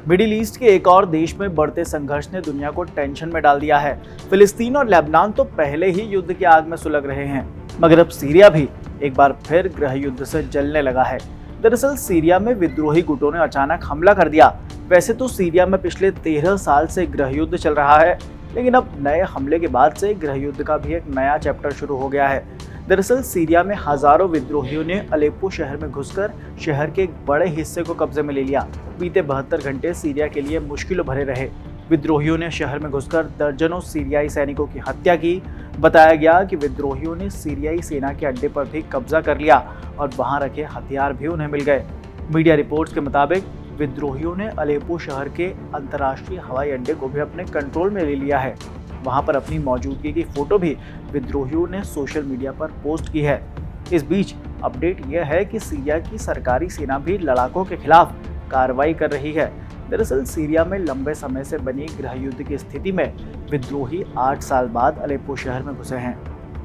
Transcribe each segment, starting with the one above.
Middle east के एक और देश में बढ़ते संघर्ष ने दुनिया को टेंशन में डाल दिया है। फिलिस्तीन और लेबनान तो पहले ही युद्ध की आग में सुलग रहे हैं, मगर अब सीरिया भी एक बार फिर गृह युद्ध से जलने लगा है। दरअसल सीरिया में विद्रोही गुटों ने अचानक हमला कर दिया। वैसे तो सीरिया में पिछले 13 साल से गृह युद्ध चल रहा है, लेकिन अब नए हमले के बाद से गृह युद्ध का भी एक नया चैप्टर शुरू हो गया है। दरअसल सीरिया में हजारों विद्रोहियों ने अलेप्पो शहर में घुसकर शहर के एक बड़े हिस्से को कब्जे में ले लिया। बीते 72 घंटे सीरिया के लिए मुश्किल भरे रहे। विद्रोहियों ने शहर में घुसकर दर्जनों सीरियाई सैनिकों की हत्या की। बताया गया कि विद्रोहियों ने सीरियाई सेना के अड्डे पर भी कब्जा कर लिया और वहां रखे हथियार भी उन्हें मिल गए। मीडिया रिपोर्ट्स के मुताबिक विद्रोहियों ने अलेप्पो शहर के अंतर्राष्ट्रीय हवाई अड्डे को भी अपने कंट्रोल में ले लिया है। वहां पर अपनी मौजूदगी की फोटो भी विद्रोहियों ने सोशल मीडिया पर पोस्ट की है। इस बीच अपडेट यह है कि सीरिया की सरकारी सेना भी लड़ाकों के खिलाफ कार्रवाई कर रही है। दरअसल सीरिया में लंबे समय से बनी गृह युद्ध की स्थिति में विद्रोही 8 साल बाद अलेप्पो शहर में घुसे हैं।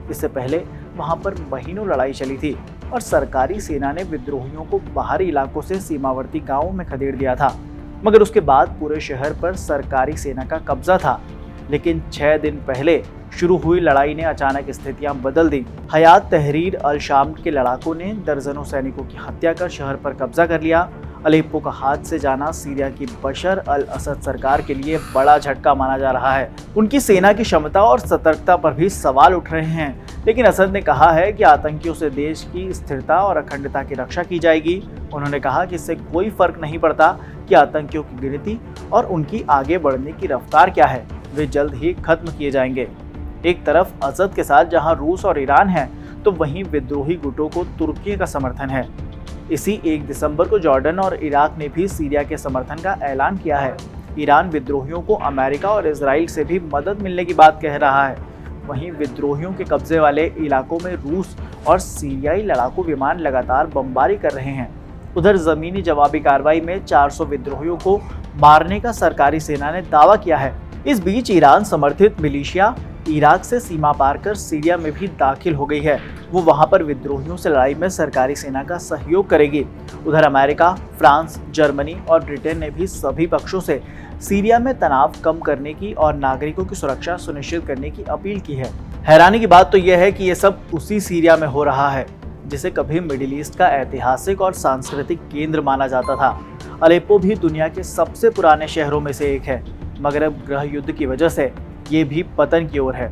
इससे पहले वहां पर महीनों लड़ाई चली थी और सरकारी सेना ने विद्रोहियों को बाहरी इलाकों से सीमावर्ती गांवों में खदेड़ दिया था, मगर उसके बाद पूरे शहर पर सरकारी सेना का कब्जा था। लेकिन 6 दिन पहले शुरू हुई लड़ाई ने अचानक स्थितियां बदल दी। हयात तहरीर अल शाम के लड़ाकों ने दर्जनों सैनिकों की हत्या कर शहर पर कब्जा कर लिया। अलेप्पो का हाथ से जाना सीरिया की बशर अल असद सरकार के लिए बड़ा झटका माना जा रहा है। उनकी सेना की क्षमता और सतर्कता पर भी सवाल उठ रहे हैं, लेकिन असद ने कहा है कि आतंकियों से देश की स्थिरता और अखंडता की रक्षा की जाएगी। उन्होंने कहा कि इससे कोई फर्क नहीं पड़ता कि आतंकियों की गिनती और उनकी आगे बढ़ने की रफ्तार क्या है, वे जल्द ही खत्म किए जाएंगे। एक तरफ असद के साथ जहां रूस और ईरान है, तो वहीं विद्रोही गुटों को तुर्की का समर्थन है। इसी 1 दिसंबर को जॉर्डन और इराक ने भी सीरिया के समर्थन का ऐलान किया है। ईरान विद्रोहियों को अमेरिका और इजराइल से भी मदद मिलने की बात कह रहा है। वहीं विद्रोहियों के कब्जे वाले इलाकों में रूस और सीरियाई लड़ाकू विमान लगातार बमबारी कर रहे हैं। उधर जमीनी जवाबी कार्रवाई में 400 विद्रोहियों को मारने का सरकारी सेना ने दावा किया है। इस बीच ईरान समर्थित मिलिशिया इराक से सीमा पार कर सीरिया में भी दाखिल हो गई है। वो वहां पर विद्रोहियों से लड़ाई में सरकारी सेना का सहयोग करेगी। उधर अमेरिका, फ्रांस, जर्मनी और ब्रिटेन ने भी सभी पक्षों से सीरिया में तनाव कम करने की और नागरिकों की सुरक्षा सुनिश्चित करने की अपील की है। हैरानी की बात तो यह है कि ये सब उसी सीरिया में हो रहा है जिसे कभी मिडिल ईस्ट का ऐतिहासिक और सांस्कृतिक केंद्र माना जाता था। अलेप्पो भी दुनिया के सबसे पुराने शहरों में से एक है, मगर अब गृह युद्ध की वजह से ये भी पतन की ओर है।